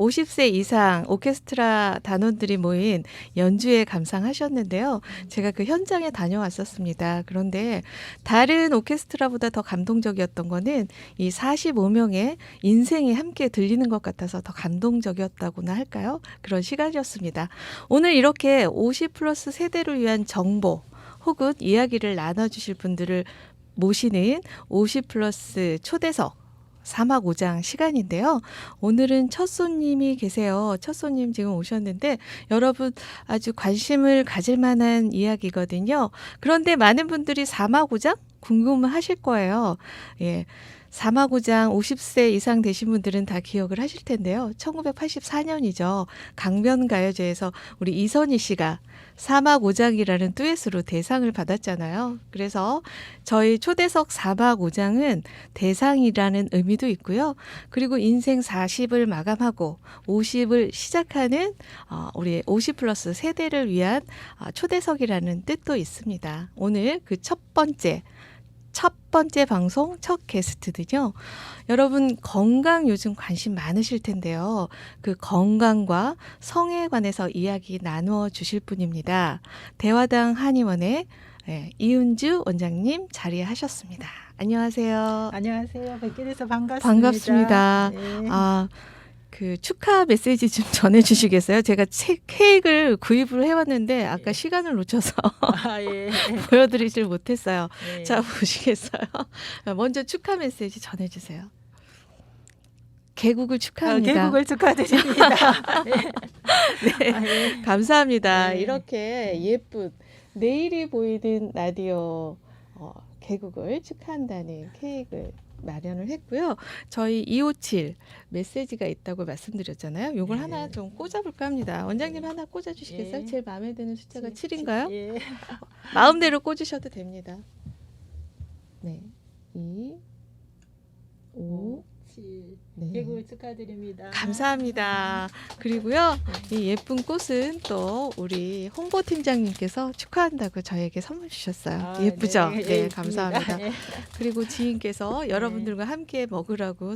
50세 이상 오케스트라 단원들이 모인 연주회 감상하셨는데요. 제가 그 현장에 다녀왔었습니다. 그런데 다른 오케스트라보다 더 감동적이었던 거는 이 45명의 인생이 함께 들리는 것 같아서 더 감동적이었다고나 할까요? 그런 시간이었습니다. 오늘 이렇게 50 플러스 세대를 위한 정보 혹은 이야기를 나눠주실 분들을 모시는 50 플러스 초대석 사막 5장 시간인데요. 오늘은 첫 손님이 계세요. 첫 손님 지금 오셨는데 여러분 아주 관심을 가질 만한 이야기거든요. 그런데 많은 분들이 사막 5장 궁금하실 거예요. 예. 사막 5장 50세 이상 되신 분들은 다 기억을 하실 텐데요. 1984년이죠. 강변가요제에서 우리 이선희 씨가 사막 5장이라는 듀엣으로 대상을 받았잖아요. 그래서 저희 초대석 사막 5장은 대상이라는 의미도 있고요. 그리고 인생 40을 마감하고 50을 시작하는 우리 50 플러스 세대를 위한 초대석이라는 뜻도 있습니다. 오늘 그 첫 번째 방송 첫 게스트는요. 여러분 건강 요즘 관심 많으실 텐데요. 그 건강과 성에 관해서 이야기 나누어 주실 분입니다. 대화당 한의원의 이은주 원장님 자리하셨습니다. 안녕하세요. 안녕하세요. 뵙게 돼서 반갑습니다. 반갑습니다. 네. 그 축하 메시지 좀 전해주시겠어요? 제가 케이크를 구입을 해왔는데 아까 예. 시간을 놓쳐서 예. 보여드리질 못했어요. 네. 자, 보시겠어요? 먼저 축하 메시지 전해주세요. 개국을 축하합니다. 개국을 축하드립니다. 네, 예. 감사합니다. 네. 이렇게 예쁜 내일이 보이는 라디오 개국을 축하한다는 케이크를 마련을 했고요. 저희 257 메시지가 있다고 말씀드렸잖아요. 요걸 네. 하나 좀 꽂아볼까 합니다. 원장님 하나 꽂아주시겠어요? 예. 제일 마음에 드는 숫자가 7인가요? 예. 마음대로 꽂으셔도 됩니다. 네, 2, 5, 7. 네. 개국을 축하드립니다. 감사합니다. 그리고요, 이 예쁜 꽃은 또 우리 홍보팀장님께서 축하한다고 저에게 선물 주셨어요. 예쁘죠? 네, 네, 예쁩니다. 감사합니다. 예. 그리고 지인께서 여러분들과 함께 먹으라고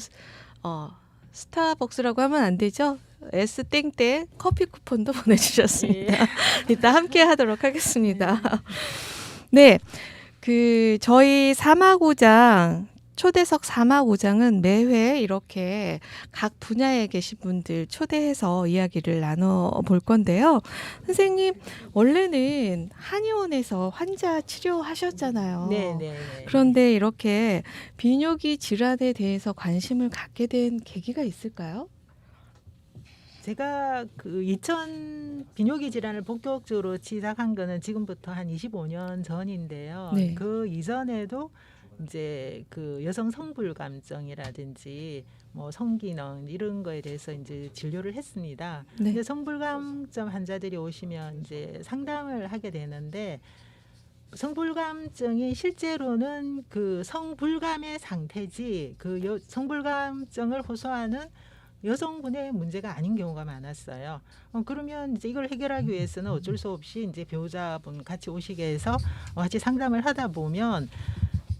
스타벅스라고 하면 안 되죠? S땡땡 커피 쿠폰도 보내주셨습니다. 예. 이따 함께 하도록 하겠습니다. 네, 그 저희 사마고장 초대석 사마고장은 매회 이렇게 각 분야에 계신 분들 초대해서 이야기를 나눠볼 건데요. 선생님, 원래는 한의원에서 환자 치료하셨잖아요. 네. 그런데 이렇게 비뇨기 질환에 대해서 관심을 갖게 된 계기가 있을까요? 제가 그 2000 비뇨기 질환을 본격적으로 시작한 거는 지금부터 한 25년 전인데요. 네. 그 이전에도 이제 그 여성 성불감증이라든지 뭐 성기능 이런 거에 대해서 이제 진료를 했습니다. 네. 근데 성불감증 환자들이 오시면 이제 상담을 하게 되는데 성불감증이 실제로는 그 성불감의 상태지 그 성불감증을 호소하는 여성분의 문제가 아닌 경우가 많았어요. 그러면 이제 이걸 해결하기 위해서는 어쩔 수 없이 이제 배우자분 같이 오시게 해서 같이 상담을 하다 보면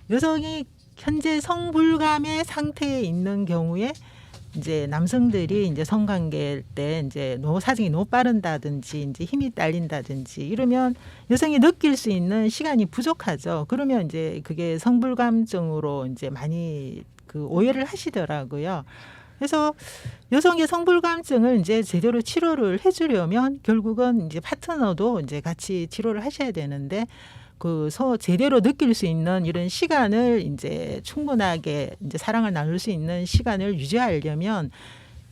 여성이 현재 성불감의 상태에 있는 경우에 이제 남성들이 이제 성관계일 때 이제 사정이 너무 빠른다든지 이제 힘이 딸린다든지 이러면 여성이 느낄 수 있는 시간이 부족하죠. 그러면 이제 그게 성불감증으로 이제 많이 그 오해를 하시더라고요. 그래서 여성의 성불감증을 이제 제대로 치료를 해주려면 결국은 이제 파트너도 이제 같이 치료를 하셔야 되는데 제대로 느낄 수 있는 이런 시간을 이제 충분하게 이제 사랑을 나눌 수 있는 시간을 유지하려면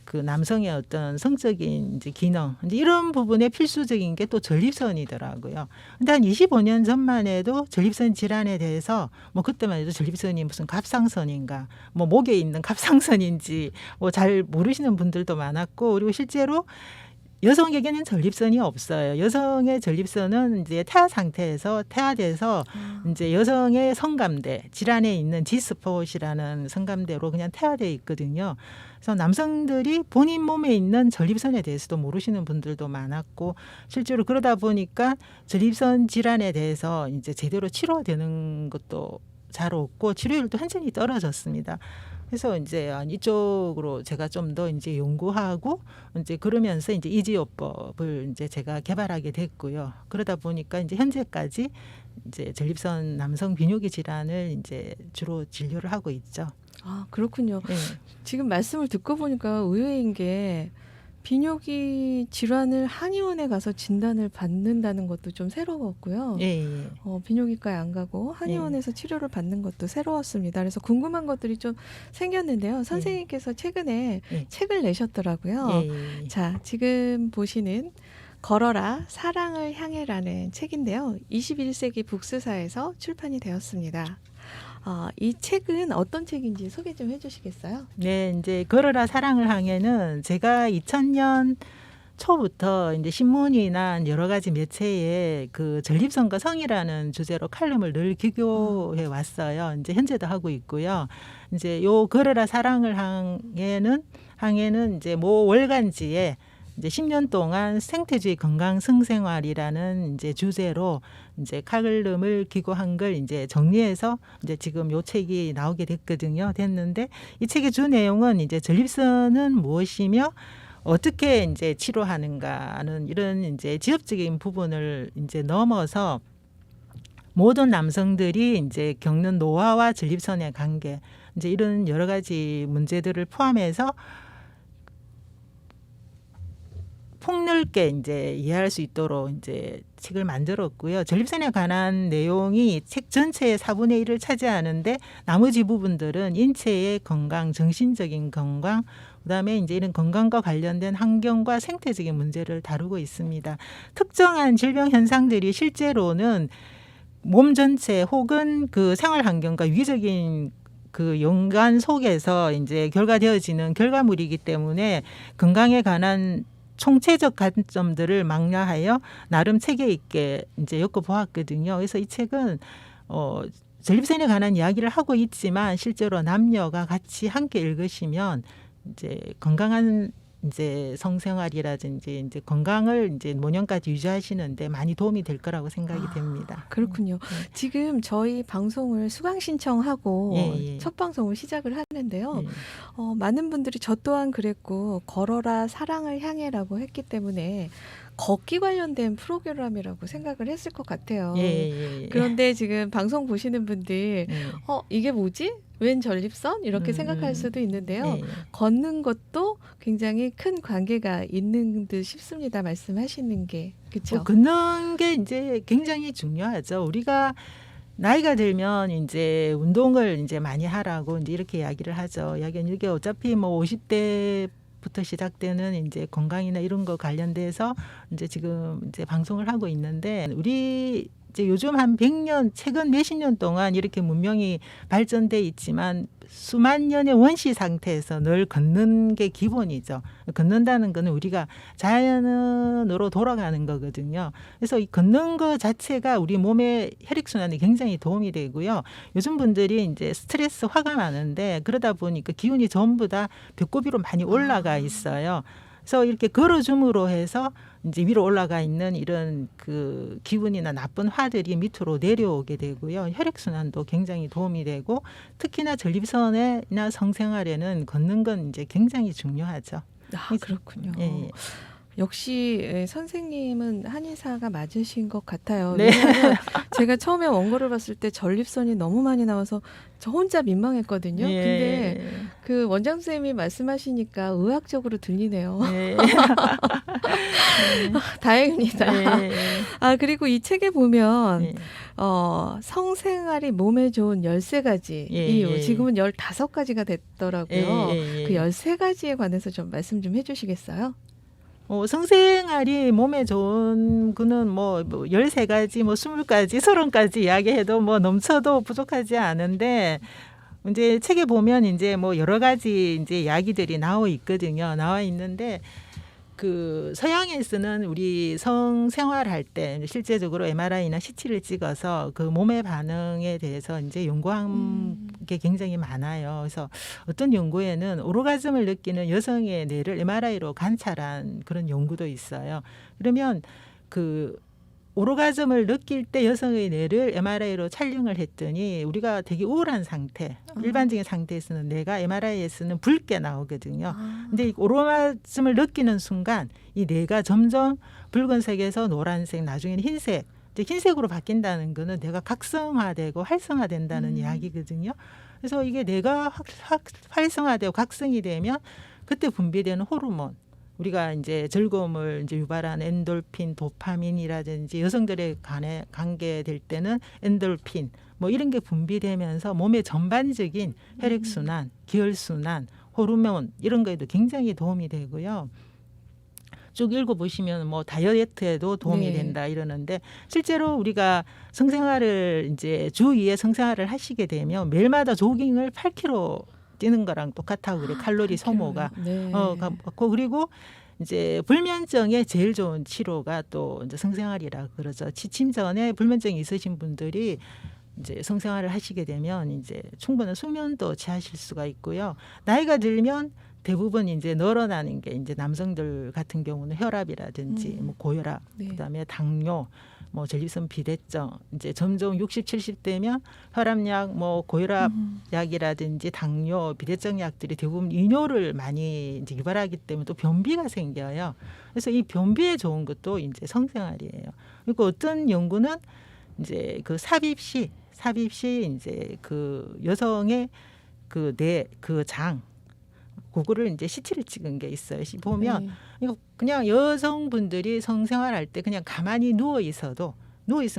그 남성의 어떤 성적인 이제 기능 이제 이런 부분에 필수적인 게 또 전립선이더라고요. 근데 한 25년 전만 해도 전립선 질환에 대해서 뭐 그때만 해도 전립선이 무슨 갑상선인가 뭐 목에 있는 갑상선인지 뭐 잘 모르시는 분들도 많았고 그리고 실제로 여성에게는 전립선이 없어요. 여성의 전립선은 이제 태아 상태에서 태아돼서 이제 여성의 성감대 질환에 있는 G스폿이라는 성감대로 그냥 태아돼 있거든요. 그래서 남성들이 본인 몸에 있는 전립선에 대해서도 모르시는 분들도 많았고 실제로 그러다 보니까 전립선 질환에 대해서 이제 제대로 치료되는 것도 잘 없고 치료율도 완전히 떨어졌습니다. 그래서 이제 이쪽으로 제가 좀 더 이제 연구하고 이제 그러면서 이제 이지요법을 이제 제가 개발하게 됐고요. 그러다 보니까 이제 현재까지 이제 전립선 남성 비뇨기 질환을 이제 주로 진료를 하고 있죠. 아, 그렇군요. 예. 지금 말씀을 듣고 보니까 의외인 게 비뇨기 질환을 한의원에 가서 진단을 받는다는 것도 좀 새로웠고요. 예, 예. 비뇨기과에 안 가고 한의원에서 치료를 받는 것도 새로웠습니다. 그래서 궁금한 것들이 좀 생겼는데요. 선생님께서 최근에 예. 책을 내셨더라고요. 예, 예. 자, 지금 보시는 걸어라 사랑을 향해라는 책인데요. 21세기 북스사에서 출판이 되었습니다. 이 책은 어떤 책인지 소개 좀 해주시겠어요? 네, 이제 걸어라 사랑을 향해는 제가 2000년 초부터 이제 신문이나 여러 가지 매체에 그 전립선과 성이라는 주제로 칼럼을 늘 기고해 왔어요. 이제 현재도 하고 있고요. 이제 요 걸어라 사랑을 향해는 이제 모 월간지에 이제 10년 동안 생태주의 건강 성생활이라는 이제 주제로 이제 칼럼을 기고한 걸 이제 정리해서 이제 지금 요 책이 나오게 됐는데 이 책의 주 내용은 이제 전립선은 무엇이며 어떻게 이제 치료하는가는 이런 이제 지엽적인 부분을 이제 넘어서 모든 남성들이 이제 겪는 노화와 전립선의 관계 이제 이런 여러 가지 문제들을 포함해서 폭넓게 이제 이해할 수 있도록 이제 책을 만들었고요. 전립선에 관한 내용이 책 전체의 4분의 1을 차지하는데 나머지 부분들은 인체의 건강, 정신적인 건강, 그다음에 이제 이런 건강과 관련된 환경과 생태적인 문제를 다루고 있습니다. 특정한 질병 현상들이 실제로는 몸 전체 혹은 그 생활 환경과 위기적인 그 연관 속에서 이제 결과되어지는 결과물이기 때문에 건강에 관한 총체적 관점들을 망라하여 나름 체계 있게 이제 엮어보았거든요. 그래서 이 책은 전립선에 관한 이야기를 하고 있지만 실제로 남녀가 같이 함께 읽으시면 이제 건강한 이제 성생활이라든지 이제 건강을 이제 노년까지 유지하시는데 많이 도움이 될 거라고 생각이 됩니다. 그렇군요. 지금 저희 방송을 수강 신청하고 예. 첫 방송을 시작을 하는데요. 예. 많은 분들이 저 또한 그랬고 걸어라 사랑을 향해라고 했기 때문에 걷기 관련된 프로그램이라고 생각을 했을 것 같아요. 예. 그런데 지금 방송 보시는 분들 예. 이게 뭐지? 웬 전립선? 이렇게 생각할 수도 있는데요. 예. 걷는 것도 굉장히 큰 관계가 있는 듯 싶습니다. 말씀하시는 게. 그렇죠? 걷는 게 이제 굉장히 중요하죠. 우리가 나이가 들면 이제 운동을 이제 많이 하라고 이제 이렇게 이야기를 하죠. 이야기는 이게 어차피 뭐 50대부터 시작되는 이제 건강이나 이런 거 관련돼서 이제 지금 이제 방송을 하고 있는데 우리 이제 요즘 한 100년 최근 몇십 년 동안 이렇게 문명이 발전돼 있지만 수만 년의 원시 상태에서 늘 걷는 게 기본이죠. 걷는다는 거는 우리가 자연으로 돌아가는 거거든요. 그래서 이 걷는 거 자체가 우리 몸의 혈액순환에 굉장히 도움이 되고요. 요즘 분들이 이제 스트레스, 화가 많은데 그러다 보니까 기운이 전부 다 배꼽위로 많이 올라가 있어요. 그래서 이렇게 걸어줌으로 해서 이제 위로 올라가 있는 이런 그 기운이나 나쁜 화들이 밑으로 내려오게 되고요. 혈액순환도 굉장히 도움이 되고 특히나 전립선이나 성생활에는 걷는 건 이제 굉장히 중요하죠. 그렇군요. 예. 역시 선생님은 한의사가 맞으신 것 같아요. 네. 왜냐하면 제가 처음에 원고를 봤을 때 전립선이 너무 많이 나와서 저 혼자 민망했거든요. 예. 근데 그 원장 선생님이 말씀하시니까 의학적으로 들리네요. 예. 다행입니다. 예. 그리고 이 책에 보면 예. 성생활이 몸에 좋은 13가지 이유, 예. 지금은 15가지가 됐더라고요. 예. 그 13가지에 관해서 좀 말씀 좀 해주시겠어요? 성생활이 몸에 좋은 거는 뭐 13가지, 뭐 20가지, 30가지 이야기해도 뭐 넘쳐도 부족하지 않은데 이제 책에 보면 이제 뭐 여러 가지 이제 이야기들이 나와 있는데 그 서양에서는 우리 성생활할 때 실제적으로 MRI나 CT를 찍어서 그 몸의 반응에 대해서 이제 연구한 게 굉장히 많아요. 그래서 어떤 연구에는 오르가즘을 느끼는 여성의 뇌를 MRI로 관찰한 그런 연구도 있어요. 그러면 그 오르가즘을 느낄 때 여성의 뇌를 MRI로 촬영을 했더니 우리가 되게 우울한 상태, 일반적인 상태에서는 뇌가 MRI에서는 붉게 나오거든요. 근데 이 오르가즘을 느끼는 순간 이 뇌가 점점 붉은색에서 노란색, 나중에는 흰색, 이제 흰색으로 바뀐다는 거는 뇌가 각성화되고 활성화된다는 이야기거든요. 그래서 이게 뇌가 활성화되고 각성이 되면 그때 분비되는 호르몬, 우리가 이제 즐거움을 이제 유발하는 엔돌핀, 도파민이라든지 여성들의 간에 관계될 때는 엔돌핀 뭐 이런 게 분비되면서 몸의 전반적인 혈액 순환, 기혈 순환, 호르몬 이런 거에도 굉장히 도움이 되고요. 쭉 읽어보시면 뭐 다이어트에도 도움이 네. 된다 이러는데 실제로 우리가 성생활을 이제 주 2회 성생활을 하시게 되면 매일마다 조깅을 8km 뛰는 거랑 똑같다고 그래. 칼로리 소모가. 네. 그리고 이제 불면증에 제일 좋은 치료가 또 이제 성생활이라 그러죠. 취침 전에 불면증이 있으신 분들이 이제 성생활을 하시게 되면 이제 충분한 수면도 취하실 수가 있고요. 나이가 들면 대부분 이제 늘어나는 게 이제 남성들 같은 경우는 혈압이라든지 뭐 고혈압, 네. 그다음에 당뇨, 뭐 전립선 비대증, 이제 점점 60, 70대면 혈압약, 뭐 고혈압 약이라든지 당뇨, 비대증 약들이 대부분 이뇨를 많이 이제 유발하기 때문에 또 변비가 생겨요. 그래서 이 변비에 좋은 것도 이제 성생활이에요. 그리고 어떤 연구는 이제 그 삽입 시 이제 그 여성의 그 뇌, 그 장, 그거를 이제 CT를 찍은 게 있어요. 보면 네. 이거 그냥 여성분들이 성생활할 때 그냥 가만히 누워 있으면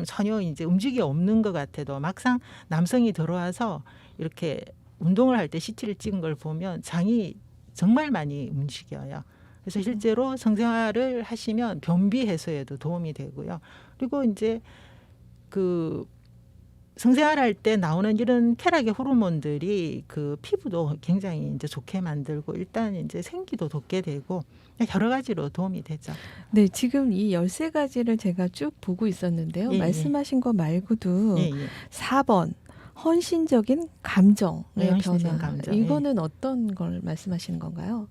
전혀 이제 움직이 없는 것 같아도 막상 남성이 들어와서 이렇게 운동을 할 때 CT를 찍은 걸 보면 장이 정말 많이 움직여요. 그래서 실제로 성생활을 하시면 변비 해소에도 도움이 되고요. 그리고 이제 그 성생활할 때 나오는 이런 쾌락의 호르몬들이 그 피부도 굉장히 이제 좋게 만들고 일단 이제 생기도 돋게 되고 여러 가지로 도움이 되죠. 네, 지금 이 13가지를 제가 쭉 보고 있었는데요. 예, 말씀하신 거 말고도 예, 예. 4번 헌신적인 감정의 네, 헌신적인 변화. 감정, 이거는 어떤 걸 말씀하시는 건가요?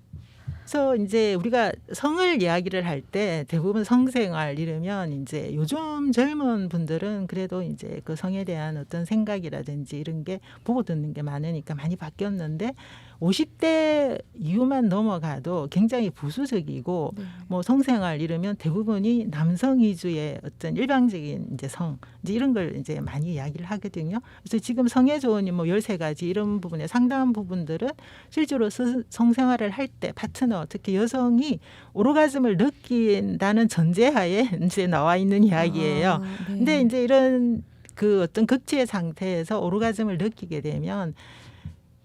그래서 이제 우리가 성을 이야기를 할 때 대부분 성생활 이러면 이제 요즘 젊은 분들은 그래도 이제 그 성에 대한 어떤 생각이라든지 이런 게 보고 듣는 게 많으니까 많이 바뀌었는데 50대 이후만 넘어가도 굉장히 부수적이고 네. 뭐 성생활 이러면 대부분이 남성 위주의 어떤 일방적인 이제 성 이제 이런 걸 이제 많이 이야기를 하거든요. 그래서 지금 성에 좋은 뭐 13가지 이런 부분에 상당한 부분들은 실제로 성생활을 할 때 파트너 특히 여성이 오르가즘을 느낀다는 전제하에 이제 나와 있는 이야기예요. 네. 근데 이제 이런 그 어떤 극치의 상태에서 오르가즘을 느끼게 되면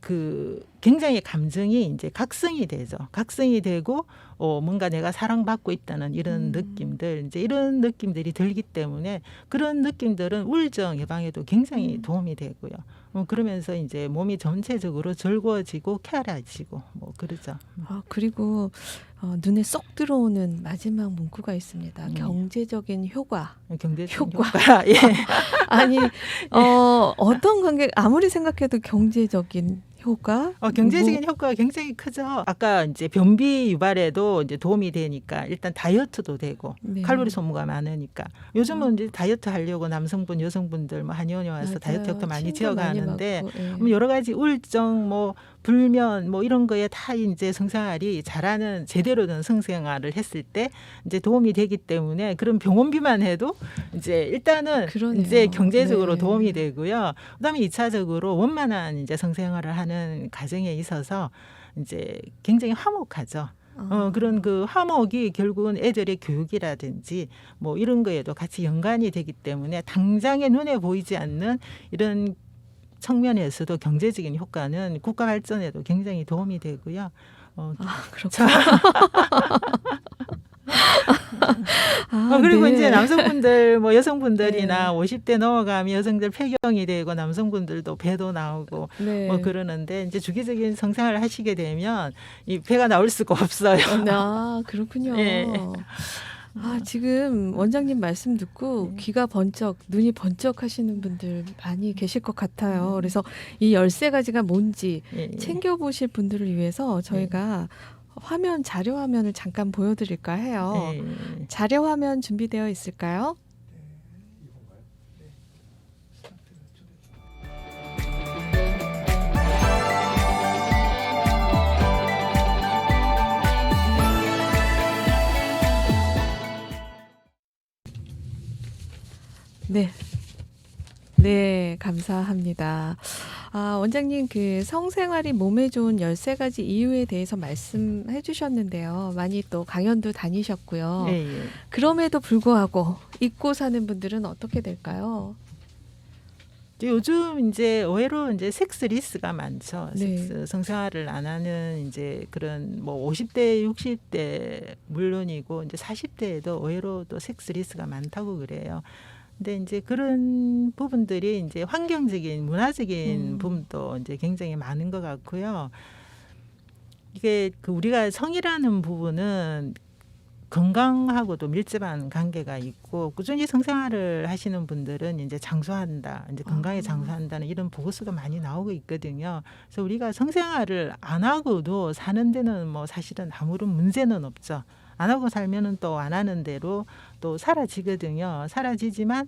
그 굉장히 감정이 이제 각성이 되죠. 각성이 되고 뭔가 내가 사랑받고 있다는 이런 느낌들, 이제 이런 느낌들이 들기 때문에 그런 느낌들은 우울증 예방에도 굉장히 도움이 되고요. 그러면서 이제 몸이 전체적으로 즐거워지고 쾌활해지고 뭐 그러죠. 그리고 눈에 쏙 들어오는 마지막 문구가 있습니다. 경제적인 효과. 경제적인 효과. 효과. 예. 아니 어떤 관계 아무리 생각해도 경제적인 효과? 경제적인 효과가 굉장히 크죠. 아까 이제 변비 유발에도 이제 도움이 되니까 일단 다이어트도 되고 네. 칼로리 소모가 많으니까 요즘은 이제 다이어트 하려고 남성분, 여성분들 뭐 한의원에 와서 맞아요. 다이어트도 많이 침도 많이 지어가는데 맞고, 예. 뭐 여러 가지 우울증, 뭐 불면, 뭐 이런 거에 다 이제 성생활이 잘하는 제대로 된 성생활을 했을 때 이제 도움이 되기 때문에 그런 병원비만 해도 이제 일단은 그러네요. 이제 경제적으로 네. 도움이 되고요. 그다음에 2차적으로 원만한 이제 성생활을 하는 가정에 있어서 이제 굉장히 화목하죠. 그런 그 화목이 결국은 애들의 교육이라든지 뭐 이런 거에도 같이 연관이 되기 때문에 당장에 눈에 보이지 않는 이런 측면에서도 경제적인 효과는 국가 발전에도 굉장히 도움이 되고요. 그렇군요. 그리고 네. 이제 남성분들, 뭐 여성분들이나 네. 50대 넘어가면 여성들 폐경이 되고 남성분들도 배도 나오고 네. 뭐 그러는데 이제 주기적인 성생활을 하시게 되면 이 배가 나올 수가 없어요. 그렇군요. 예. 지금 원장님 말씀 듣고 귀가 번쩍, 눈이 번쩍 하시는 분들 많이 계실 것 같아요. 그래서 이 13가지가 뭔지 예. 챙겨보실 분들을 위해서 저희가 자료 화면을 잠깐 보여드릴까 해요. 예. 자료 화면 준비되어 있을까요? 네. 네, 감사합니다. 원장님, 그 성생활이 몸에 좋은 13가지 이유에 대해서 말씀해 주셨는데요. 많이 또 강연도 다니셨고요. 예, 예. 그럼에도 불구하고 잊고 사는 분들은 어떻게 될까요? 이제 요즘 이제 의외로 이제 섹스 리스가 많죠. 네. 섹스 성생활을 안 하는 이제 그런 뭐 50대, 60대 물론이고 이제 40대에도 의외로 또 섹스 리스가 많다고 그래요. 근데 이제 그런 부분들이 이제 환경적인, 문화적인 부분도 이제 굉장히 많은 것 같고요. 이게 그 우리가 성이라는 부분은 건강하고도 밀접한 관계가 있고 꾸준히 성생활을 하시는 분들은 이제 장수한다, 이제 건강에 장수한다는 이런 보고서가 많이 나오고 있거든요. 그래서 우리가 성생활을 안 하고도 사는 데는 뭐 사실은 아무런 문제는 없죠. 안 하고 살면은 또 안 하는 대로 또 사라지거든요. 사라지지만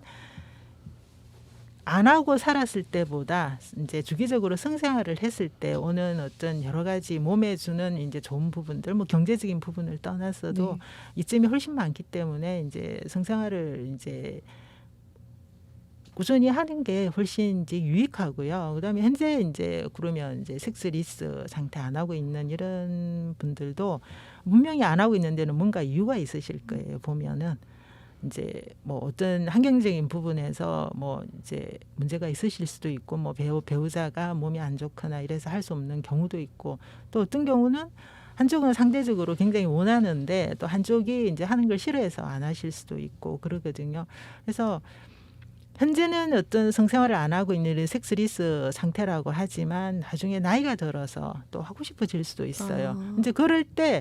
안 하고 살았을 때보다 이제 주기적으로 성생활을 했을 때 오는 어떤 여러 가지 몸에 주는 이제 좋은 부분들, 뭐 경제적인 부분을 떠나서도 네. 이점이 훨씬 많기 때문에 이제 성생활을 이제 꾸준히 하는 게 훨씬 이제 유익하고요. 그다음에 현재 이제 그러면 이제 섹스 리스 상태 안 하고 있는 이런 분들도 분명히 안 하고 있는 데는 뭔가 이유가 있으실 거예요. 보면은. 이제 뭐 어떤 환경적인 부분에서 뭐 이제 문제가 있으실 수도 있고 뭐 배우자가 몸이 안 좋거나 이래서 할 수 없는 경우도 있고 또 어떤 경우는 한쪽은 상대적으로 굉장히 원하는데 또 한쪽이 이제 하는 걸 싫어해서 안 하실 수도 있고 그러거든요. 그래서 현재는 어떤 성생활을 안 하고 있는 섹스리스 상태라고 하지만 나중에 나이가 들어서 또 하고 싶어질 수도 있어요. 이제 그럴 때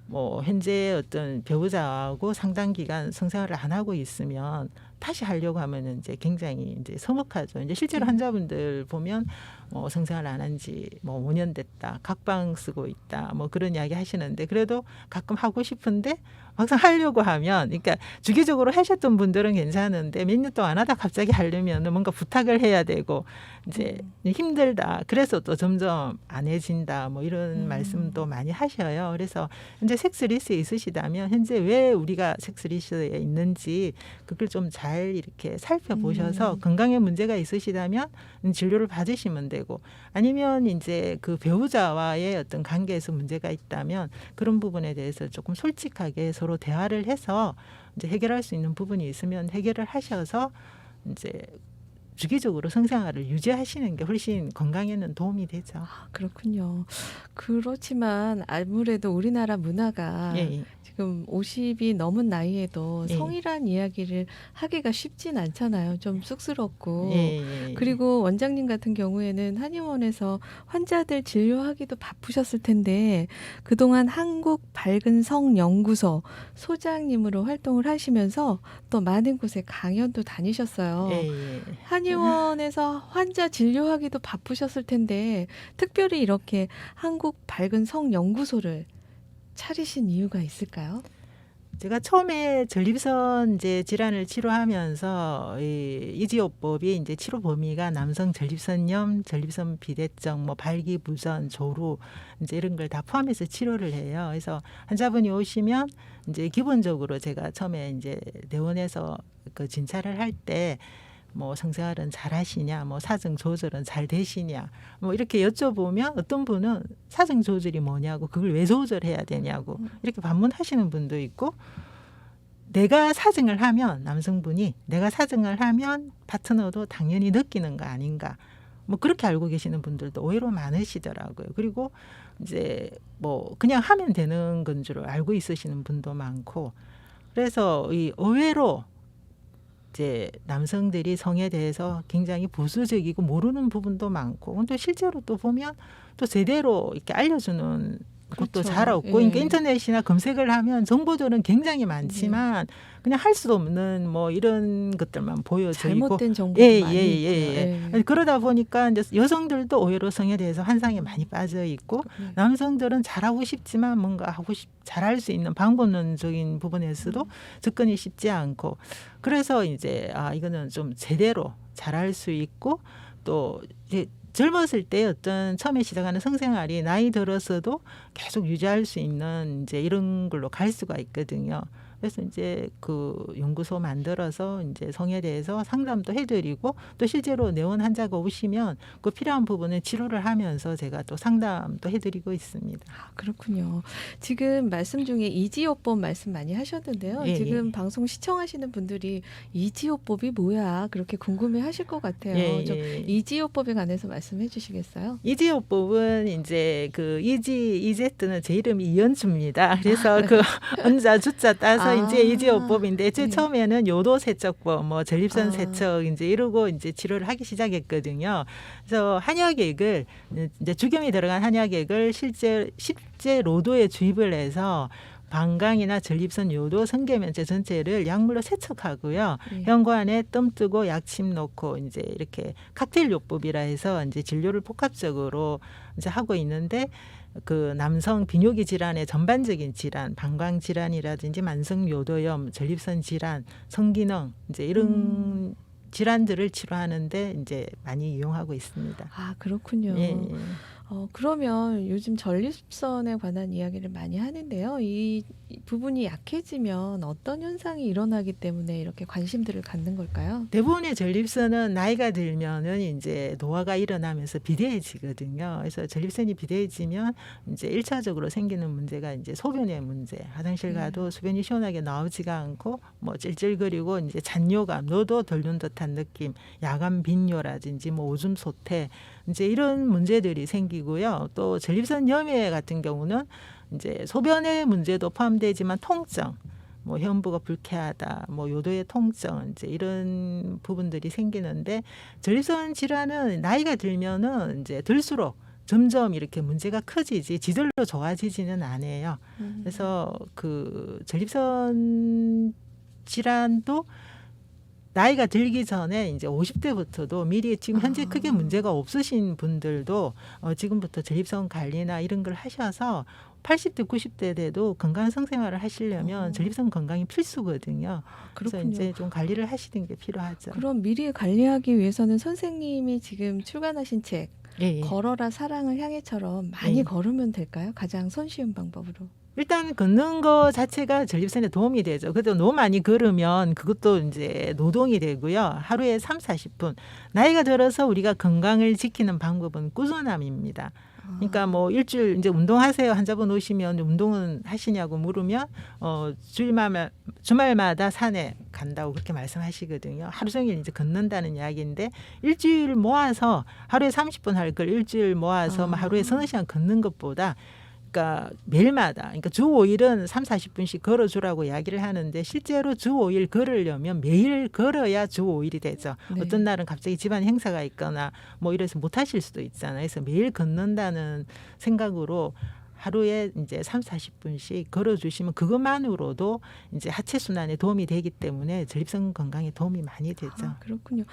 뭐 현재 어떤 배우자하고 상당 기간 성생활을 안 하고 있으면 다시 하려고 하면은 이제 굉장히 이제 서먹하죠. 이제 실제로 환자분들 보면 뭐 성생활 안 한 지 뭐 5년 됐다, 각방 쓰고 있다, 뭐 그런 이야기 하시는데 그래도 가끔 하고 싶은데 막상 하려고 하면, 그러니까 주기적으로 하셨던 분들은 괜찮은데 몇 년 동안 안 하다 갑자기 하려면 뭔가 부탁을 해야 되고 이제 힘들다. 그래서 또 점점 안 해진다. 뭐 이런 말씀도 많이 하셔요. 그래서 현재 섹스 리스에 있으시다면 현재 왜 우리가 섹스 리스에 있는지 그걸 좀 잘 이렇게 살펴보셔서 건강에 문제가 있으시다면 진료를 받으시면 되고, 아니면 이제 그 배우자와의 어떤 관계에서 문제가 있다면 그런 부분에 대해서 조금 솔직하게 서로 대화를 해서 이제 해결할 수 있는 부분이 있으면 해결을 하셔서 이제 주기적으로 성생활을 유지하시는 게 훨씬 건강에는 도움이 되죠. 그렇군요. 그렇지만 아무래도 우리나라 문화가 예, 예. 지금 50이 넘은 나이에도 예. 성이란 이야기를 하기가 쉽진 않잖아요. 좀 쑥스럽고. 예, 예. 그리고 원장님 같은 경우에는 한의원에서 환자들 진료하기도 바쁘셨을 텐데 그동안 한국 밝은 성 연구소 소장님으로 활동을 하시면서 또 많은 곳에 강연도 다니셨어요. 예, 예. 한의원에서 환자 진료하기도 바쁘셨을 텐데 특별히 이렇게 한국 밝은 성 연구소를 차리신 이유가 있을까요? 제가 처음에 전립선 이제 질환을 치료하면서 이 이지요법이 이제 치료 범위가 남성 전립선염, 전립선 비대증, 뭐 발기부전, 조루 이제 이런 걸 다 포함해서 치료를 해요. 그래서 환자분이 오시면 이제 기본적으로 제가 처음에 이제 내원에서 그 진찰을 할 때 뭐 성생활은 잘 하시냐, 뭐 사정 조절은 잘 되시냐, 뭐 이렇게 여쭤보면 어떤 분은 사정 조절이 뭐냐고, 그걸 왜 조절해야 되냐고 이렇게 반문하시는 분도 있고, 내가 사정을 하면 남성분이 내가 사정을 하면 파트너도 당연히 느끼는 거 아닌가, 뭐 그렇게 알고 계시는 분들도 의외로 많으시더라고요. 그리고 이제 뭐 그냥 하면 되는 건 줄 알고 있으시는 분도 많고, 그래서 이 의외로 이제 남성들이 성에 대해서 굉장히 보수적이고 모르는 부분도 많고, 근데 실제로 또 보면 또 제대로 이렇게 알려주는 것도 그렇죠. 잘 없고, 예. 그러니까 인터넷이나 검색을 하면 정보들은 굉장히 많지만 그냥 할 수 없는 뭐 이런 것들만 보여져 있고, 잘못된 정보도 많이 있고요. 예. 그러다 보니까 이제 여성들도 오히려 성에 대해서 환상에 많이 빠져 있고, 네. 남성들은 잘하고 싶지만 뭔가 잘할 수 있는 방법론적인 부분에서도 접근이 쉽지 않고, 그래서 이제 이거는 좀 제대로 잘할 수 있고, 또 이제 젊었을 때 어떤 처음에 시작하는 성생활이 나이 들어서도 계속 유지할 수 있는 이제 이런 걸로 갈 수가 있거든요. 그래서 이제 그 연구소 만들어서 이제 성에 대해서 상담도 해드리고 또 실제로 내원 환자가 오시면 그 필요한 부분을 치료를 하면서 제가 또 상담도 해드리고 있습니다. 아, 그렇군요. 지금 말씀 중에 이지요법 말씀 많이 하셨는데요. 예, 지금 예. 방송 시청하시는 분들이 이지요법이 뭐야? 그렇게 궁금해하실 것 같아요. 예, 좀 예. 이지요법에 관해서 말씀해 주시겠어요? 이지요법은 이제 그 이제트는 제 이름이 이연주입니다. 그래서 그 언자 주자 따서 아, 이제 이지요법인데 제일 네. 처음에는 요도 세척법, 뭐 전립선 아. 세척 이제 이러고 이제 치료를 하기 시작했거든요. 그래서 한약액을 이제 주겸이 들어간 한약액을 실제 로도에 주입을 해서 방광이나 전립선, 요도, 성계면체 전체를 약물로 세척하고요. 예. 현관에 뜸 뜨고 약침 넣고 이제 이렇게 칵테일 요법이라 해서 이제 진료를 복합적으로 이제 하고 있는데 그 남성 비뇨기 질환의 전반적인 질환, 방광 질환이라든지 만성 요도염, 전립선 질환, 성기능 이제 이런 질환들을 치료하는데 이제 많이 이용하고 있습니다. 아, 그렇군요. 예, 예. 그러면 요즘 전립선에 관한 이야기를 많이 하는데요. 이 부분이 약해지면 어떤 현상이 일어나기 때문에 이렇게 관심들을 갖는 걸까요? 대부분의 전립선은 나이가 들면은 이제 노화가 일어나면서 비대해지거든요. 그래서 전립선이 비대해지면 이제 1차적으로 생기는 문제가 이제 소변의 문제. 화장실 가도 소변이 시원하게 나오지가 않고 뭐 찔찔거리고 이제 잔뇨감, 노도 덜는 듯한 느낌, 야간 빈뇨라든지 뭐 오줌 소태 이제 이런 문제들이 생기고요. 또 전립선 염해 같은 경우는 이제 소변의 문제도 포함되지만 통증, 뭐 현부가 불쾌하다, 뭐 요도의 통증 이제 이런 부분들이 생기는데 전립선 질환은 나이가 들면은 이제 들수록 점점 이렇게 문제가 커지지 지들로 좋아지지는 않아요. 그래서 그 전립선 질환도 나이가 들기 전에 이제 50대부터도 미리 지금 현재 크게 문제가 없으신 분들도 지금부터 전립선 관리나 이런 걸 하셔서 80대, 90대 돼도 건강한 성생활을 하시려면 전립선 건강이 필수거든요. 그래서 그렇군요. 이제 좀 관리를 하시는 게 필요하죠. 그럼 미리 관리하기 위해서는 선생님이 지금 출간하신 책 예, 예. 걸어라 사랑을 향해처럼 많이 예. 걸으면 될까요? 가장 손쉬운 방법으로. 일단 걷는 거 자체가 전립선에 도움이 되죠. 그래도 너무 많이 걸으면 그것도 이제 노동이 되고요. 하루에 3, 40분. 나이가 들어서 우리가 건강을 지키는 방법은 꾸준함입니다. 그러니까 뭐 일주일 이제 운동하세요. 환자분 오시면 운동은 하시냐고 물으면 주말마다 산에 간다고 그렇게 말씀하시거든요. 하루 종일 이제 걷는다는 이야기인데 일주일 모아서 하루에 30분 할 걸 일주일 모아서 뭐 하루에 서너 시간 걷는 것보다 그러니까 매일마다 그러니까 주 5일은 3, 40분씩 걸어주라고 이야기를 하는데 실제로 주 5일 걸으려면 매일 걸어야 주 5일이 되죠. 네. 어떤 날은 갑자기 집안 행사가 있거나 뭐 이래서 못 하실 수도 있잖아요. 그래서 매일 걷는다는 생각으로 하루에 이제 3, 40분씩 걸어주시면 그것만으로도 이제 하체 순환에 도움이 되기 때문에 전립선 건강에 도움이 많이 되죠. 아, 그렇군요.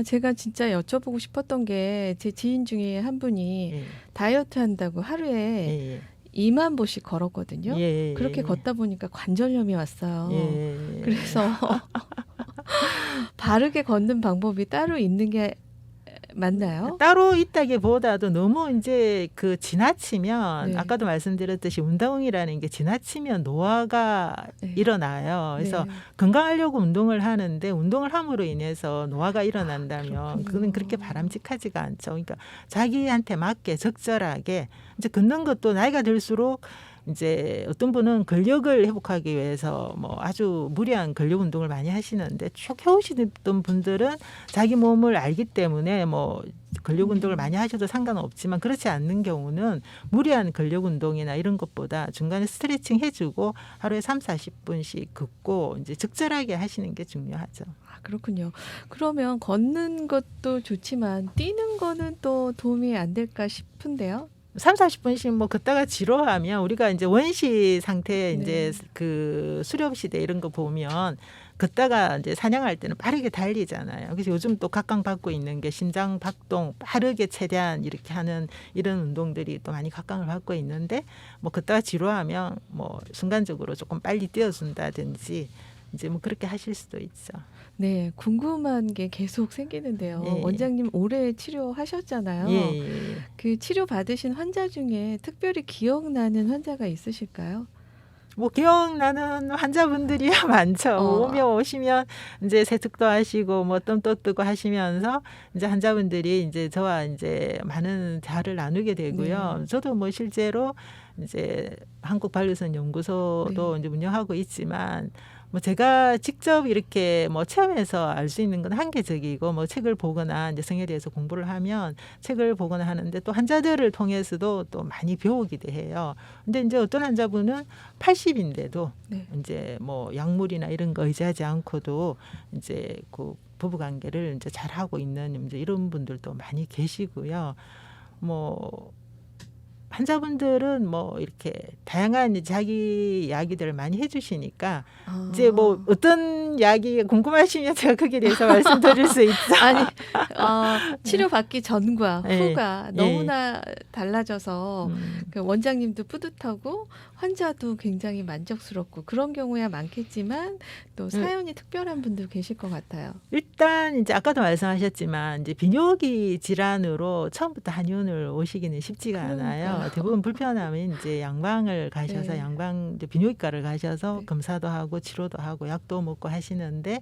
제가 진짜 여쭤보고 싶었던 게 제 지인 중에 한 분이 예, 다이어트 한다고 하루에 예, 2만 보씩 걸었거든요. 예, 그렇게 예, 걷다 보니까 관절염이 왔어요. 예, 예. 그래서 바르게 걷는 방법이 따로 있는 게 맞나요? 따로 있다기보다도 너무 이제 그 지나치면 네. 아까도 말씀드렸듯이 운동이라는 게 지나치면 노화가 네. 일어나요. 그래서 네. 건강하려고 운동을 하는데 운동을 함으로 인해서 노화가 일어난다면 그렇군요. 그거는 그렇게 바람직하지가 않죠. 그러니까 자기한테 맞게 적절하게 이제 걷는 것도 나이가 들수록 이제 어떤 분은 근력을 회복하기 위해서 뭐 아주 무리한 근력 운동을 많이 하시는데 쭉 해오시던 분들은 자기 몸을 알기 때문에 뭐 근력 운동을 많이 하셔도 상관은 없지만 그렇지 않는 경우는 무리한 근력 운동이나 이런 것보다 중간에 스트레칭 해주고 하루에 3, 40분씩 걷고 이제 적절하게 하시는 게 중요하죠. 그렇군요. 그러면 걷는 것도 좋지만 뛰는 거는 또 도움이 안 될까 싶은데요. 3, 40분씩 뭐 걷다가 지루하면 우리가 이제 원시 상태 이제 네. 그 수렵 시대 이런 거 보면 걷다가 이제 사냥할 때는 빠르게 달리잖아요. 그래서 요즘 또 각광받고 있는 게 심장 박동 빠르게 최대한 이렇게 하는 이런 운동들이 또 많이 각광을 받고 있는데 뭐 걷다가 지루하면 뭐 순간적으로 조금 빨리 뛰어준다든지 이제 뭐 그렇게 하실 수도 있죠. 네, 궁금한 게 계속 생기는데요. 예. 원장님 오래 치료하셨잖아요. 예, 예. 그 치료 받으신 환자 중에 특별히 기억나는 환자가 있으실까요? 뭐 기억나는 환자분들이야 많죠. 오시면 이제 세특도 하시고 뭐 뜸도 뜨고 하시면서 이제 환자분들이 이제 저와 이제 많은 대화를 나누게 되고요. 네. 저도 뭐 실제로 이제 한국 반려견 연구소도 네. 이제 운영하고 있지만 뭐 제가 직접 이렇게 뭐 체험해서 알 수 있는 건 한계적이고 뭐 책을 보거나 이제 성에 대해서 공부를 하면 책을 보거나 하는데 또 환자들을 통해서도 또 많이 배우기도 해요. 근데 이제 어떤 환자분은 80인데도 네. 이제 뭐 약물이나 이런 거 의지하지 않고도 이제 그 부부 관계를 이제 잘 하고 있는 이제 이런 분들도 많이 계시고요. 뭐 환자분들은 뭐 이렇게 다양한 이제 자기 이야기들을 많이 해주시니까 이제 뭐 어떤 이야기 궁금하시면 제가 거기에 대해서 말씀드릴 수 있죠. 아니 치료 받기 전과 네. 후가 네. 너무나 달라져서 그 원장님도 뿌듯하고 환자도 굉장히 만족스럽고 그런 경우야 많겠지만 또 사연이 특별한 분도 계실 것 같아요. 일단 이제 아까도 말씀하셨지만 이제 비뇨기 질환으로 처음부터 한의원을 오시기는 쉽지가 않아요. 그러니까요. 대부분 불편하면 이제 양방을 가셔서 네. 양방 이제 비뇨기과를 가셔서 네. 검사도 하고 치료도 하고 약도 먹고 하시는데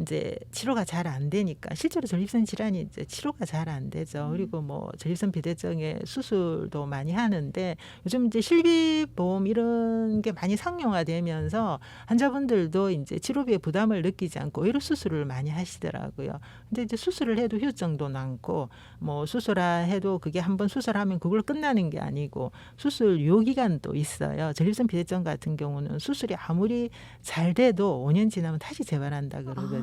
이제 치료가 잘 안 되니까 실제로 전립선 질환이 이제 치료가 잘 안 되죠. 그리고 뭐 전립선 비대증의 수술도 많이 하는데 요즘 이제 실비보험 이런 게 많이 상용화되면서 환자분들도 이제 치료비에 부담을 느끼지 않고 오히려 수술을 많이 하시더라고요. 근데 이제 수술을 해도 후유증도 많고 뭐 수술해도 그게 한번 수술하면 그걸 끝나는 게 아니고 수술 유효 기간도 있어요. 전립선 비대증 같은 경우는 수술이 아무리 잘 돼도 5년 지나면 다시 재발한다 그러거든요.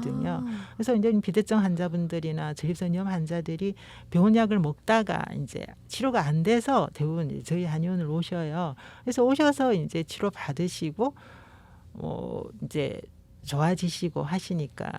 그래서 이제 비대증 환자분들이나 전립선염 환자들이 병원약을 먹다가 이제 치료가 안 돼서 대부분 이제 저희 한의원을 오셔요. 그래서 오셔서 이제 치료 받으시고 뭐 이제 좋아지시고 하시니까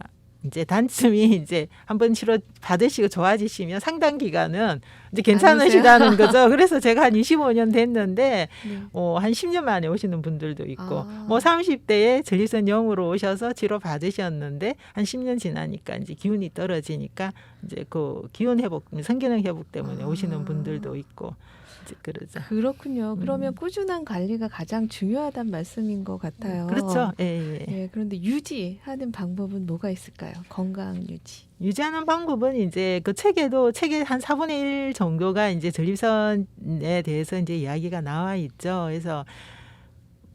이제 단점이 이제 한번 치료 받으시고 좋아지시면 상당 기간은 이제 괜찮으시다는 거죠. 그래서 제가 한 25년 됐는데 네. 한 10년 만에 오시는 분들도 있고 뭐 30대에 전립선염으로 오셔서 치료 받으셨는데 한 10년 지나니까 이제 기운이 떨어지니까 이제 그 기운 회복, 성기능 회복 때문에 오시는 분들도 있고 이제 그러죠. 그렇군요. 그러면 꾸준한 관리가 가장 중요하다는 말씀인 것 같아요. 그렇죠. 예. 네, 그런데 유지하는 방법은 뭐가 있을까요? 건강 유지. 유지하는 방법은 이제 그 책에도 책의 한 4분의 1 정도가 이제 전립선에 대해서 이제 이야기가 나와 있죠. 그래서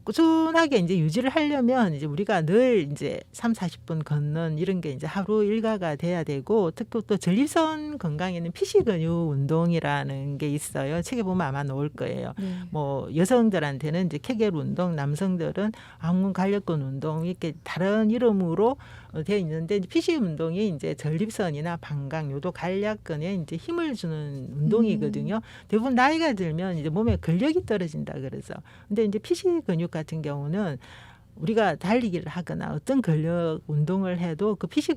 꾸준하게 이제 유지를 하려면 이제 우리가 늘 이제 30-40분 걷는 이런 게 이제 하루 일과가 돼야 되고 특히 또 전립선 건강에는 피시근육 운동이라는 게 있어요. 책에 보면 아마 나올 거예요. 네. 뭐 여성들한테는 이제 케겔 운동, 남성들은 항문 간력근 운동 이렇게 다른 이름으로 되어 있는데 피시 운동이 이제 전립선이나 방광, 요도 간략근에 이제 힘을 주는 운동이거든요. 대부분 나이가 들면 이제 몸에 근력이 떨어진다 그러죠. 근데 이제 피시 근육 같은 경우는 우리가 달리기를 하거나 어떤 근력 운동을 해도 그 피시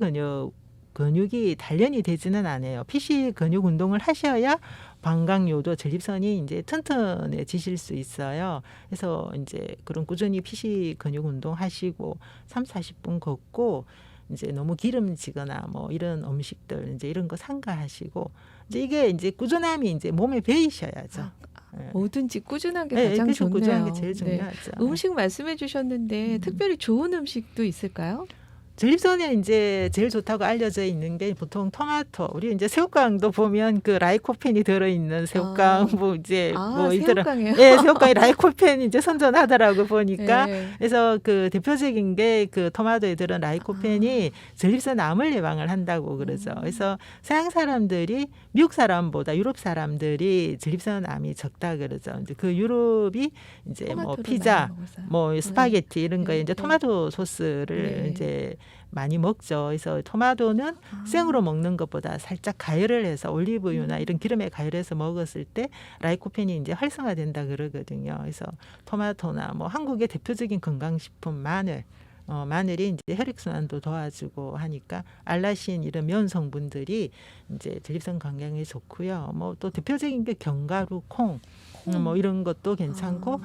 근육이 단련이 되지는 않아요. 피시 근육 운동을 하셔야 방광, 요도, 전립선이 이제 튼튼해지실 수 있어요. 그래서 이제 그런 꾸준히 피시 근육 운동 하시고 30-40분 걷고 이제 너무 기름지거나 뭐 이런 음식들 이제 이런 거 삼가하시고 이제 이게 이제 꾸준함이 이제 몸에 배이셔야죠. 뭐든지 꾸준한 게 네, 가장 그래서 좋네요. 꾸준한 게 제일 중요하죠. 음식 말씀해 주셨는데 특별히 좋은 음식도 있을까요? 전립선에 이제 제일 좋다고 알려져 있는 게 보통 토마토. 우리 이제 새우깡도 보면 그 라이코펜이 들어있는 새우깡 뭐 이제 뭐 이들은 새우깡이에요? 예, 새우깡이 라이코펜 이제 선전하더라고 보니까 네. 그래서 그 대표적인 게 그 토마토에 들은 라이코펜이 전립선 암을 예방을 한다고 그러죠. 그래서 서양 사람들이 미국 사람보다 유럽 사람들이 전립선 암이 적다 그러죠. 이제 그 유럽이 이제 뭐 피자, 뭐 스파게티 이런 거에 이제 토마토 소스를 이제 많이 먹죠. 그래서 토마토는 생으로 먹는 것보다 살짝 가열을 해서 올리브유나 이런 기름에 가열해서 먹었을 때 라이코펜이 이제 활성화된다 그러거든요. 그래서 토마토나 뭐 한국의 대표적인 건강식품 마늘. 마늘이 이제 혈액순환도 도와주고 하니까 알라신 이런 면 성분들이 이제 전립선 건강에 좋고요. 뭐 또 대표적인 게 견과류, 콩, 뭐 이런 것도 괜찮고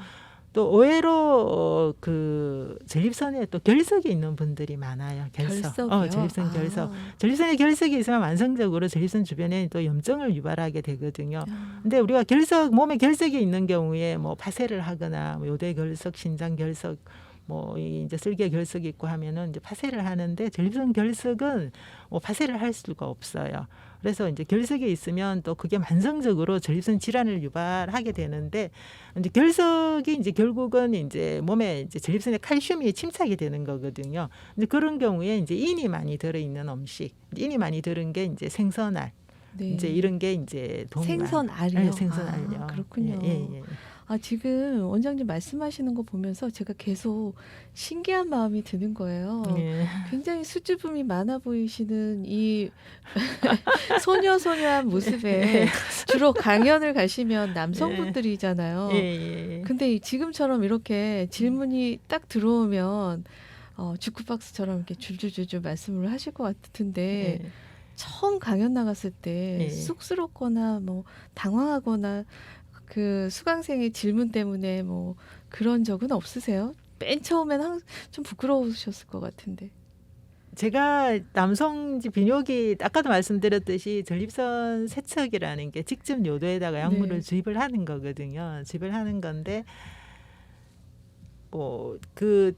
또 의외로 그 전립선에 또 결석이 있는 분들이 많아요. 결석이요? 전립선 결석. 아. 전립선에 결석이 있으면 만성적으로 전립선 주변에 또 염증을 유발하게 되거든요. 아. 근데 우리가 몸에 결석이 있는 경우에 뭐 파쇄를 하거나 뭐 요대 결석, 신장 결석, 뭐 이제 쓸개 결석이 있고 하면은 이제 파쇄를 하는데 전립선 결석은 뭐 파쇄를 할 수가 없어요. 그래서 이제 결석이 있으면 또 그게 만성적으로 전립선 질환을 유발하게 되는데 이제 결석이 이제 결국은 이제 몸에 이제 전립선에 칼슘이 침착이 되는 거거든요. 이제 그런 경우에 이제 인이 많이 들어 있는 음식, 인이 많이 들은 게 이제 생선알, 네. 이제 이런 게 이제 도움이 생선알이요? 네, 생선알요. 아, 그렇군요. 예. 아, 지금 원장님 말씀하시는 거 보면서 제가 계속 신기한 마음이 드는 거예요. 예. 굉장히 수줍음이 많아 보이시는 이 소녀소녀한 모습에 주로 강연을 가시면 남성분들이잖아요. 예. 근데 지금처럼 이렇게 질문이 딱 들어오면 주크박스처럼 이렇게 줄줄줄줄 말씀을 하실 것 같은데 예. 처음 강연 나갔을 때 예. 쑥스럽거나 뭐 당황하거나 그 수강생의 질문 때문에 뭐 그런 적은 없으세요? 맨 처음엔 좀 부끄러우셨을 것 같은데. 제가 남성 비뇨기 아까도 말씀드렸듯이 전립선 세척이라는 게 직접 요도에다가 약물을 네. 주입을 하는 거거든요. 주입을 하는 건데 뭐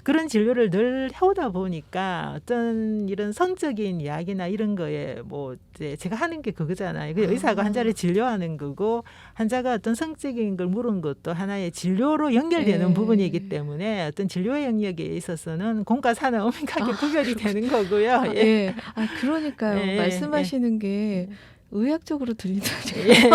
그런 진료를 늘 해오다 보니까 어떤 이런 성적인 이야기나 이런 거에 뭐 이제 제가 하는 게 그거잖아요. 그 의사가 환자를 진료하는 거고 환자가 어떤 성적인 걸 물은 것도 하나의 진료로 연결되는 네. 부분이기 때문에 어떤 진료의 영역에 있어서는 공과 사는 엄밀하게 구별이 되는 거고요. 예. 예. 아, 그러니까요. 예, 말씀하시는 게 의학적으로 들린다니까요. 예.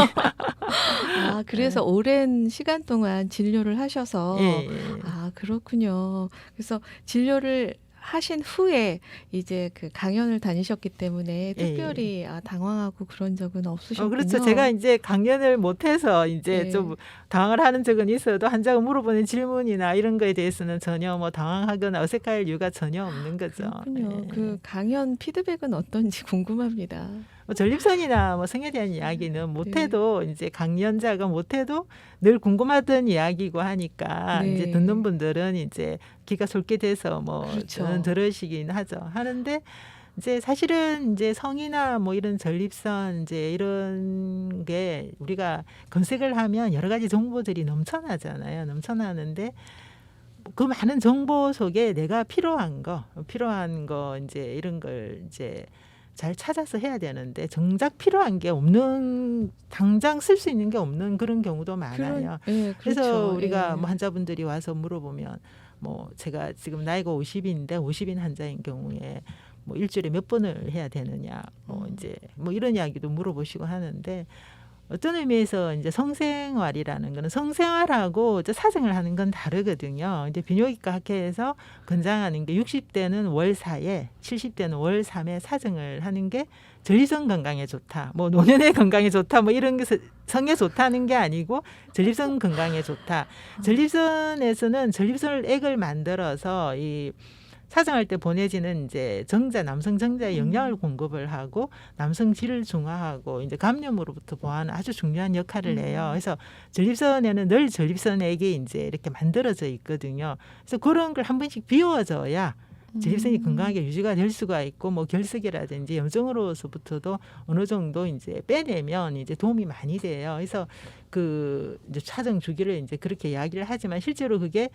아, 그래서 오랜 시간 동안 진료를 하셔서 예. 아, 그렇군요. 그래서 진료를 하신 후에 이제 그 강연을 다니셨기 때문에 특별히 당황하고 그런 적은 없으셨군요. 그렇죠. 제가 이제 강연을 못해서 이제 네. 좀 당황을 하는 적은 있어도 환자가 물어보는 질문이나 이런 거에 대해서는 전혀 뭐 당황하거나 어색할 이유가 전혀 없는 거죠. 그렇군요. 예. 그 강연 피드백은 어떤지 궁금합니다. 전립선이나 뭐 성에 대한 이야기는 못해도 이제 강연자가 못해도 늘 궁금하던 이야기고 하니까 네. 이제 듣는 분들은 이제 귀가 솔깃해서 뭐 그렇죠. 들으시긴 하죠. 하는데 이제 사실은 이제 성이나 뭐 이런 전립선 이제 이런 게 우리가 검색을 하면 여러 가지 정보들이 넘쳐나잖아요. 넘쳐나는데 그 많은 정보 속에 내가 필요한 거 이제 이런 걸 이제 잘 찾아서 해야 되는데 정작 필요한 게 없는 당장 쓸 수 있는 게 없는 그런 경우도 많아요. 예, 그래서 그렇죠. 우리가 예. 뭐 환자분들이 와서 물어보면 뭐 제가 지금 나이가 50인데 50인 환자인 경우에 뭐 일주일에 몇 번을 해야 되느냐 뭐 이제 뭐 이런 이야기도 물어보시고 하는데 어떤 의미에서 이제 성생활이라는 거는 성생활하고 이제 사정을 하는 건 다르거든요. 이제 비뇨기과 학회에서 권장하는 게 60대는 월 4회, 70대는 월 3회 사정을 하는 게 전립선 건강에 좋다. 뭐 노년의 건강에 좋다. 뭐 이런 게 성에 좋다는 게 아니고 전립선 건강에 좋다. 전립선에서는 전립선을 액을 만들어서 이 사정할 때 보내지는 이제 남성 정자에 영양을 공급을 하고 남성 질을 중화하고 이제 감염으로부터 보호하는 아주 중요한 역할을 해요. 그래서 전립선에는 늘 전립선액이 이제 이렇게 만들어져 있거든요. 그래서 그런 걸 한 번씩 비워줘야 전립선이 건강하게 유지가 될 수가 있고 뭐 결석이라든지 염증으로서부터도 어느 정도 이제 빼내면 이제 도움이 많이 돼요. 그래서 그 이제 사정 주기를 이제 그렇게 이야기를 하지만 실제로 그게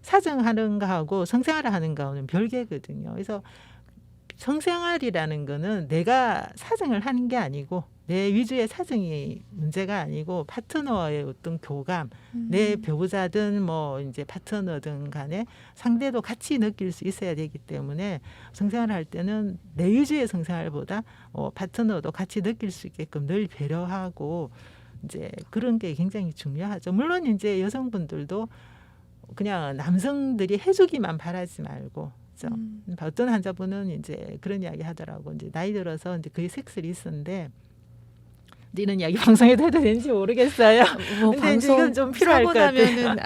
사정하는 거하고 성생활을 하는 거는 별개거든요. 그래서 성생활이라는 거는 내가 사정을 하는 게 아니고 내 위주의 사정이 문제가 아니고 파트너의 어떤 교감, 내 배우자든 뭐 이제 파트너든 간에 상대도 같이 느낄 수 있어야 되기 때문에 성생활을 할 때는 내 위주의 성생활보다 파트너도 같이 느낄 수 있게끔 늘 배려하고 이제 그런 게 굉장히 중요하죠. 물론 이제 여성분들도 그냥 남성들이 해주기만 바라지 말고, 그렇죠? 어떤 환자분은 이제 그런 이야기 하더라고. 이제 나이 들어서 이제 거의 섹스를 있었는데, 이런 이야기 방송에도 해도 되는지 모르겠어요. 뭐 근데 이제 이건 좀 필요할 사고 것 같아요. 나면은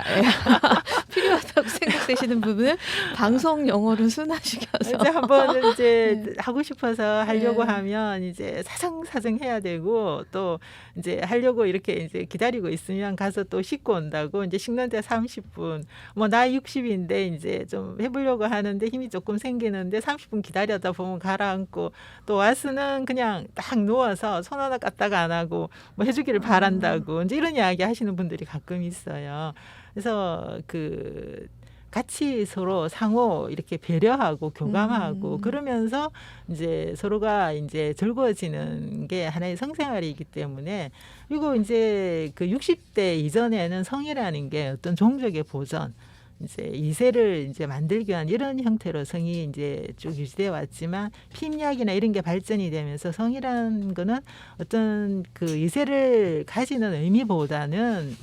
필요하다고 생각되시는 부분을 방송 영어로 순화시켜서 이제 한번 이제 네. 하고 싶어서 하려고 네. 하면 이제 사정사정 해야 되고 또 이제 하려고 이렇게 이제 기다리고 있으면 가서 또 씻고 온다고 이제 씻는데 30분 뭐 나 60인데 이제 좀 해보려고 하는데 힘이 조금 생기는데 30분 기다렸다 보면 가라앉고 또 와서는 그냥 딱 누워서 손 하나 까딱 안 하고 뭐 해주기를 바란다고 이제 이런 이야기 하시는 분들이 가끔 있어요. 그래서 그 같이 서로 상호 이렇게 배려하고 교감하고 그러면서 이제 서로가 이제 즐거워지는 게 하나의 성생활이기 때문에 그리고 이제 그 60대 이전에는 성이라는 게 어떤 종족의 보존 이제 이세를 이제 만들기 위한 이런 형태로 성이 이제 쭉 유지되어 왔지만 피임약이나 이런 게 발전이 되면서 성이라는 거는 어떤 그 이세를 가지는 의미보다는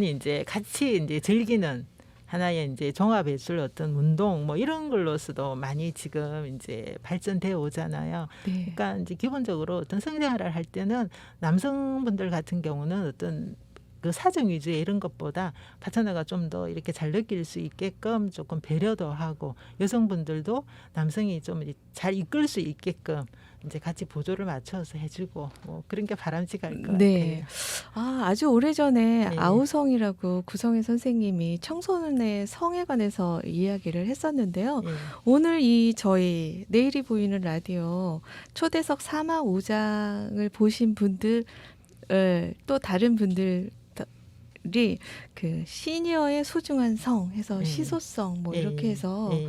이제 같이 이제 즐기는 하나의 이제 종합예술 어떤 운동 뭐 이런 걸로서도 많이 지금 이제 발전되어 오잖아요. 네. 그러니까 이제 기본적으로 어떤 성생활을 할 때는 남성분들 같은 경우는 어떤 그 사정 위주의 이런 것보다 파트너가 좀 더 이렇게 잘 느낄 수 있게끔 조금 배려도 하고 여성분들도 남성이 좀 잘 이끌 수 있게끔 이제 같이 보조를 맞춰서 해주고 뭐 그런 게 바람직할 것 네. 같아요. 아주 오래전에 네. 아우성이라고 구성의 선생님이 청소년의 성에 관해서 이야기를 했었는데요. 예. 오늘 이 저희 내일이 보이는 라디오 초대석 4막 5장을 보신 분들 또 다른 분들이 그 시니어의 소중한 성 해서 시소성 뭐 이렇게 해서 예.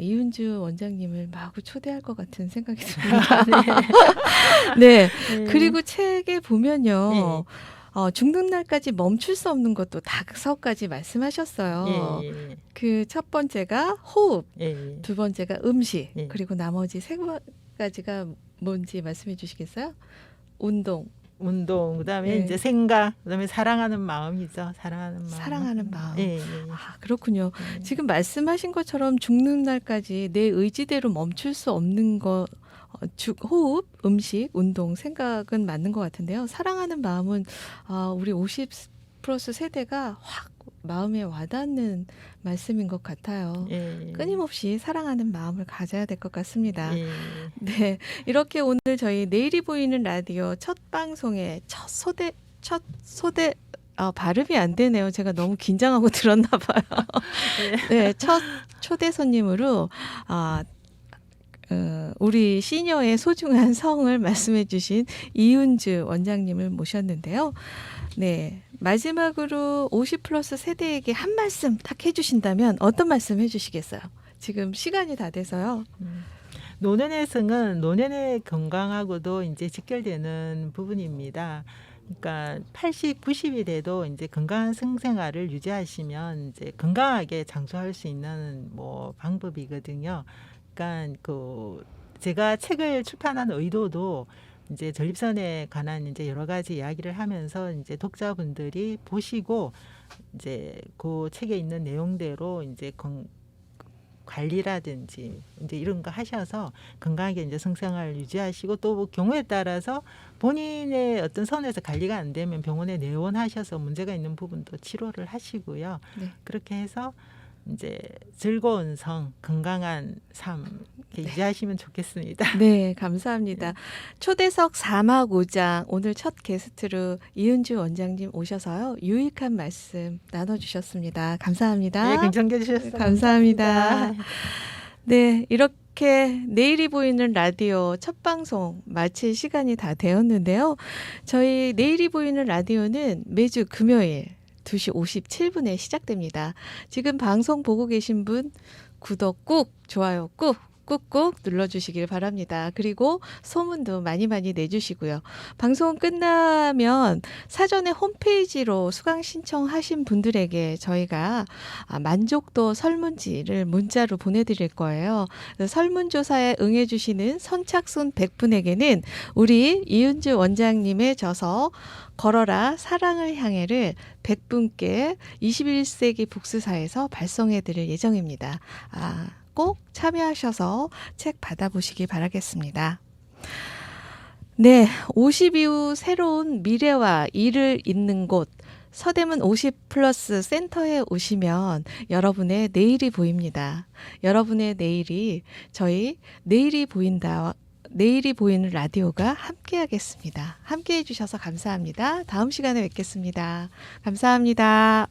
이은주 원장님을 마구 초대할 것 같은 생각이 듭니다. 네. 그리고 책에 보면요. 죽는 날까지 멈출 수 없는 것도 5가지 말씀하셨어요. 예. 그 첫 번째가 호흡, 예. 두 번째가 음식, 예. 그리고 나머지 3가지가 뭔지 말씀해 주시겠어요? 운동, 그다음에 네. 이제 생각, 그다음에 사랑하는 마음이죠. 사랑하는 마음. 사랑하는 마음. 예. 그렇군요. 지금 말씀하신 것처럼 죽는 날까지 내 의지대로 멈출 수 없는 거 호흡, 음식, 운동, 생각은 맞는 것 같은데요. 사랑하는 마음은 우리 50 플러스 세대가 확 마음에 와닿는 말씀인 것 같아요. 예. 끊임없이 사랑하는 마음을 가져야 될 것 같습니다. 예. 네, 이렇게 오늘 저희 내일이 보이는 라디오 첫 방송의 첫 소대 발음이 안 되네요. 제가 너무 긴장하고 들었나 봐요. 네, 첫 초대 손님으로 우리 시니어의 소중한 성을 말씀해 주신 이은주 원장님을 모셨는데요. 네, 마지막으로 50 플러스 세대에게 한 말씀 딱 해주신다면 어떤 말씀 해주시겠어요? 지금 시간이 다 돼서요. 노년의 성은 노년의 건강하고도 이제 직결되는 부분입니다. 그러니까 80, 90이 돼도 이제 건강한 성생활을 유지하시면 이제 건강하게 장수할 수 있는 뭐 방법이거든요. 그러니까 그 제가 책을 출판한 의도도 이제 전립선에 관한 이제 여러 가지 이야기를 하면서 이제 독자분들이 보시고 이제 그 책에 있는 내용대로 이제 관리라든지 이제 이런 거 하셔서 건강하게 이제 성생활 유지하시고 또 경우에 따라서 본인의 어떤 선에서 관리가 안 되면 병원에 내원하셔서 문제가 있는 부분도 치료를 하시고요. 네. 그렇게 해서 이제 즐거운 성, 건강한 삶 이렇게 유지하시면 좋겠습니다. 네, 감사합니다. 초대석 4막 5장 오늘 첫 게스트로 이은주 원장님 오셔서요. 유익한 말씀 나눠주셨습니다. 감사합니다. 네, 긍정해 주셔서 감사합니다. 네, 이렇게 내일이 보이는 라디오 첫 방송 마칠 시간이 다 되었는데요. 저희 내일이 보이는 라디오는 매주 금요일 2시 57분에 시작됩니다. 지금 방송 보고 계신 분 구독 꾹, 좋아요 꾹꾹 눌러주시길 바랍니다. 그리고 소문도 많이 내주시고요. 방송 끝나면 사전에 홈페이지로 수강 신청하신 분들에게 저희가 만족도 설문지를 문자로 보내드릴 거예요. 설문조사에 응해주시는 선착순 100분에게는 우리 이은주 원장님의 저서 걸어라 사랑을 향해를 100분께 21세기 북스사에서 발송해드릴 예정입니다. 꼭 참여하셔서 책 받아보시기 바라겠습니다. 네, 50 이후 새로운 미래와 일을 잇는 곳 서대문 50플러스 센터에 오시면 여러분의 내일이 보입니다. 여러분의 내일이 저희 내일이 보인다. 내일이 보이는 라디오가 함께하겠습니다. 함께해 주셔서 감사합니다. 다음 시간에 뵙겠습니다. 감사합니다.